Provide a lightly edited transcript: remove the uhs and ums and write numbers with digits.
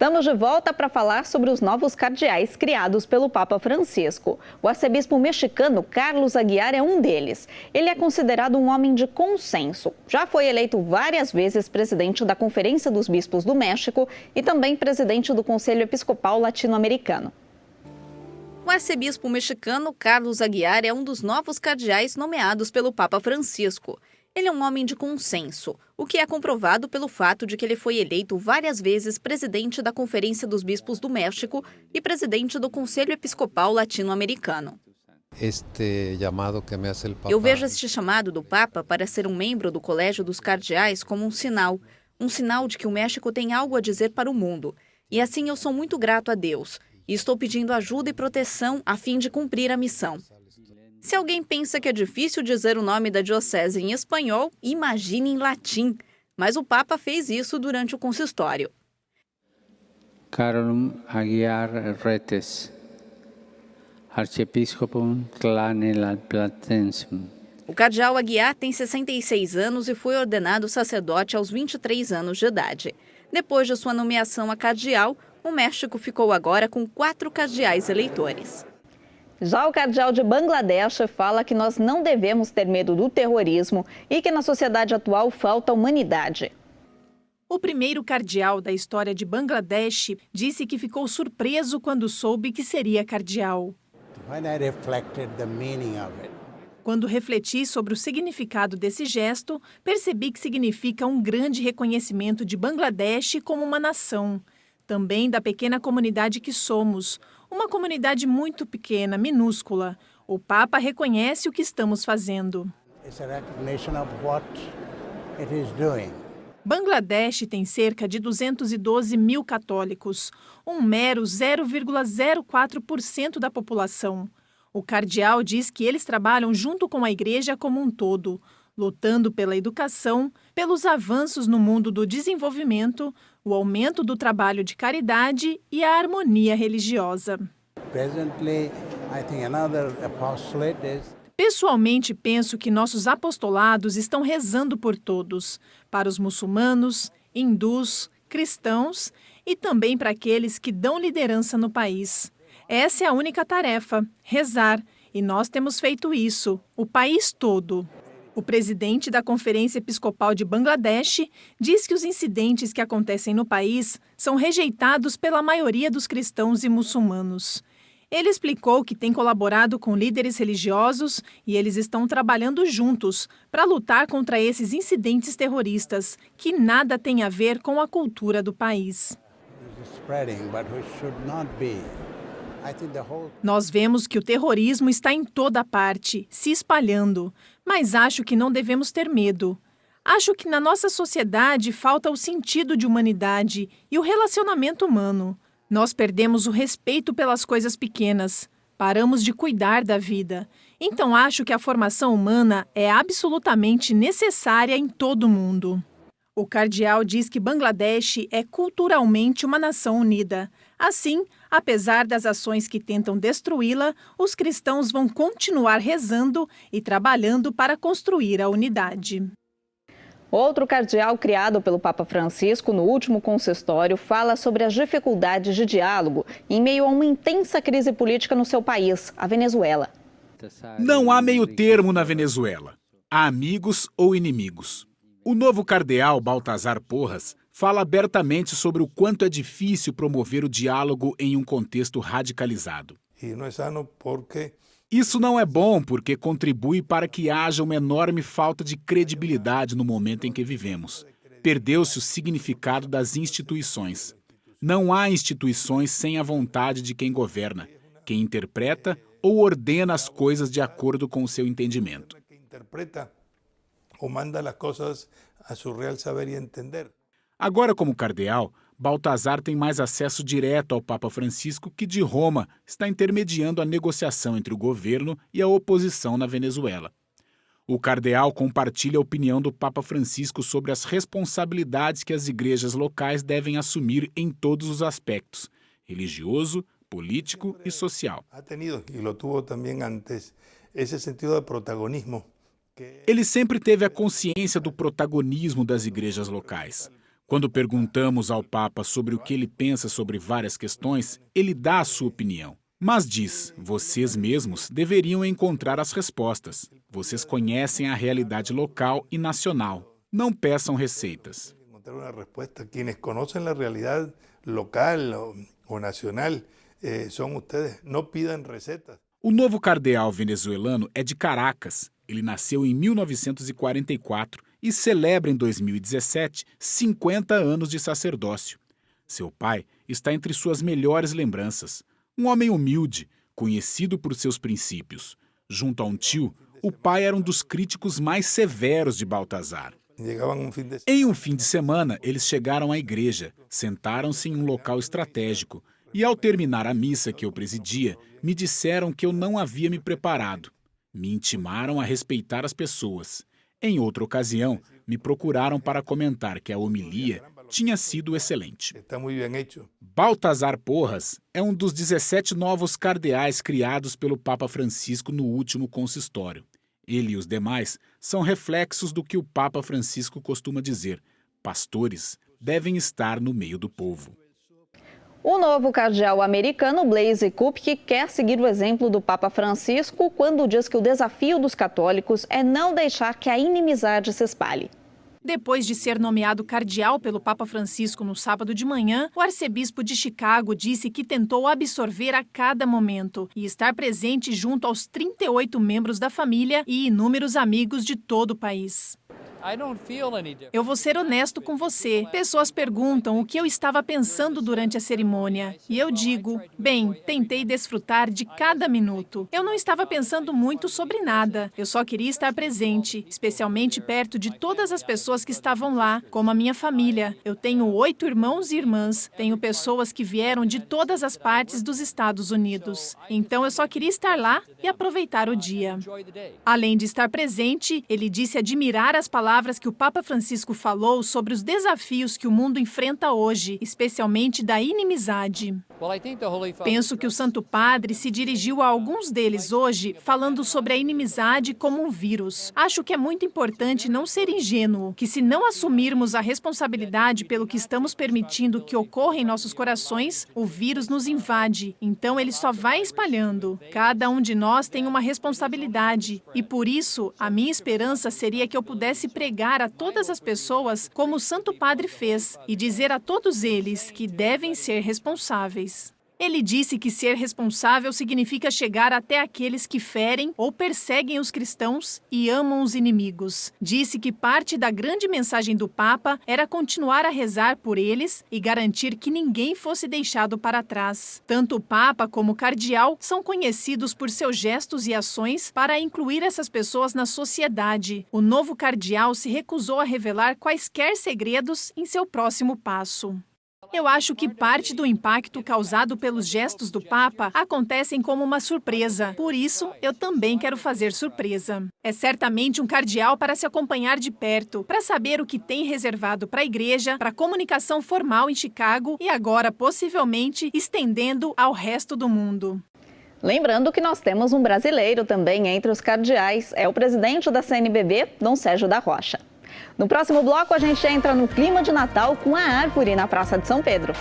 Estamos de volta para falar sobre os novos cardeais criados pelo Papa Francisco. O arcebispo mexicano Carlos Aguiar é um deles. Ele é considerado um homem de consenso. Já foi eleito várias vezes presidente da Conferência dos Bispos do México e também presidente do Conselho Episcopal Latino-Americano. O arcebispo mexicano Carlos Aguiar é um dos novos cardeais nomeados pelo Papa Francisco. Ele é um homem de consenso, o que é comprovado pelo fato de que ele foi eleito várias vezes presidente da Conferência dos Bispos do México e presidente do Conselho Episcopal Latino-Americano. Eu vejo este chamado do Papa para ser um membro do Colégio dos Cardeais como um sinal de que o México tem algo a dizer para o mundo. E assim eu sou muito grato a Deus e estou pedindo ajuda e proteção a fim de cumprir a missão. Se alguém pensa que é difícil dizer o nome da diocese em espanhol, imagine em latim. Mas o Papa fez isso durante o consistório. Carlos Aguiar Retes, Arciepiscopum Tlanelplantensum. O cardeal Aguiar tem 66 anos e foi ordenado sacerdote aos 23 anos de idade. Depois de sua nomeação a cardeal, o México ficou agora com 4 cardeais eleitores. Já o cardeal de Bangladesh fala que nós não devemos ter medo do terrorismo e que na sociedade atual falta humanidade. O primeiro cardeal da história de Bangladesh disse que ficou surpreso quando soube que seria cardeal. Quando refleti sobre o significado desse gesto, percebi que significa um grande reconhecimento de Bangladesh como uma nação. Também da pequena comunidade que somos, uma comunidade muito pequena, minúscula. O Papa reconhece o que estamos fazendo. Bangladesh tem cerca de 212 mil católicos, um mero 0,04% da população. O cardeal diz que eles trabalham junto com a igreja como um todo, lutando pela educação, pelos avanços no mundo do desenvolvimento, o aumento do trabalho de caridade e a harmonia religiosa. Pessoalmente, penso que nossos apostolados estão rezando por todos, para os muçulmanos, hindus, cristãos e também para aqueles que dão liderança no país. Essa é a única tarefa, rezar, e nós temos feito isso, o país todo. O presidente da Conferência Episcopal de Bangladesh diz que os incidentes que acontecem no país são rejeitados pela maioria dos cristãos e muçulmanos. Ele explicou que tem colaborado com líderes religiosos e eles estão trabalhando juntos para lutar contra esses incidentes terroristas, que nada têm a ver com a cultura do país. Nós vemos que o terrorismo está em toda parte, se espalhando, mas acho que não devemos ter medo. Acho que na nossa sociedade falta o sentido de humanidade e o relacionamento humano. Nós perdemos o respeito pelas coisas pequenas, paramos de cuidar da vida. Então acho que a formação humana é absolutamente necessária em todo o mundo. O cardeal diz que Bangladesh é culturalmente uma nação unida. Assim, apesar das ações que tentam destruí-la, os cristãos vão continuar rezando e trabalhando para construir a unidade. Outro cardeal criado pelo Papa Francisco no último consistório fala sobre as dificuldades de diálogo em meio a uma intensa crise política no seu país, a Venezuela. Não há meio termo na Venezuela. Há amigos ou inimigos. O novo cardeal Baltazar Porras fala abertamente sobre o quanto é difícil promover o diálogo em um contexto radicalizado. Isso não é bom porque contribui para que haja uma enorme falta de credibilidade no momento em que vivemos. Perdeu-se o significado das instituições. Não há instituições sem a vontade de quem governa, quem interpreta ou ordena as coisas de acordo com o seu entendimento. Agora, como cardeal, Baltazar tem mais acesso direto ao Papa Francisco, que de Roma está intermediando a negociação entre o governo e a oposição na Venezuela. O cardeal compartilha a opinião do Papa Francisco sobre as responsabilidades que as igrejas locais devem assumir em todos os aspectos: religioso, político e social. Ele sempre teve a consciência do protagonismo das igrejas locais. Quando perguntamos ao Papa sobre o que ele pensa sobre várias questões, ele dá a sua opinião. Mas diz, vocês mesmos deveriam encontrar as respostas. Vocês conhecem a realidade local e nacional. Não peçam receitas. Quienes conhecem a realidade local ou nacional são vocês. Não pidam receitas. O novo cardeal venezuelano é de Caracas. Ele nasceu em 1944 e celebra em 2017 50 anos de sacerdócio. Seu pai está entre suas melhores lembranças. Um homem humilde, conhecido por seus princípios. Junto a um tio, o pai era um dos críticos mais severos de Baltazar. Em um fim de semana, eles chegaram à igreja, sentaram-se em um local estratégico e, ao terminar a missa que eu presidia, me disseram que eu não havia me preparado. Me intimaram a respeitar as pessoas. Em outra ocasião, me procuraram para comentar que a homilia tinha sido excelente. Baltazar Porras é um dos 17 novos cardeais criados pelo Papa Francisco no último consistório. Ele e os demais são reflexos do que o Papa Francisco costuma dizer: pastores devem estar no meio do povo. O novo cardeal americano Blaise Kupke quer seguir o exemplo do Papa Francisco quando diz que o desafio dos católicos é não deixar que a inimizade se espalhe. Depois de ser nomeado cardeal pelo Papa Francisco no sábado de manhã, o arcebispo de Chicago disse que tentou absorver a cada momento e estar presente junto aos 38 membros da família e inúmeros amigos de todo o país. Eu vou ser honesto com você. Pessoas perguntam o que eu estava pensando durante a cerimônia. E eu digo, bem, tentei desfrutar de cada minuto. Eu não estava pensando muito sobre nada. Eu só queria estar presente, especialmente perto de todas as pessoas que estavam lá, como a minha família. Eu tenho 8 irmãos e irmãs. Tenho pessoas que vieram de todas as partes dos Estados Unidos. Então eu só queria estar lá e aproveitar o dia. Além de estar presente, ele disse admirar as palavras que o Papa Francisco falou sobre os desafios que o mundo enfrenta hoje, especialmente da inimizade. Penso que o Santo Padre se dirigiu a alguns deles hoje falando sobre a inimizade como um vírus. Acho que é muito importante não ser ingênuo, que se não assumirmos a responsabilidade pelo que estamos permitindo que ocorra em nossos corações, o vírus nos invade, então ele só vai espalhando. Cada um de nós tem uma responsabilidade e por isso a minha esperança seria que eu pudesse pregar a todas as pessoas como o Santo Padre fez e dizer a todos eles que devem ser responsáveis. Ele disse que ser responsável significa chegar até aqueles que ferem ou perseguem os cristãos e amam os inimigos. Disse que parte da grande mensagem do Papa era continuar a rezar por eles e garantir que ninguém fosse deixado para trás. Tanto o Papa como o cardeal são conhecidos por seus gestos e ações para incluir essas pessoas na sociedade. O novo cardeal se recusou a revelar quaisquer segredos em seu próximo passo. Eu acho que parte do impacto causado pelos gestos do Papa acontecem como uma surpresa. Por isso, eu também quero fazer surpresa. É certamente um cardeal para se acompanhar de perto, para saber o que tem reservado para a igreja, para a comunicação formal em Chicago e agora, possivelmente, estendendo ao resto do mundo. Lembrando que nós temos um brasileiro também entre os cardeais. É o presidente da CNBB, Dom Sérgio da Rocha. No próximo bloco, a gente entra no clima de Natal com a árvore na Praça de São Pedro.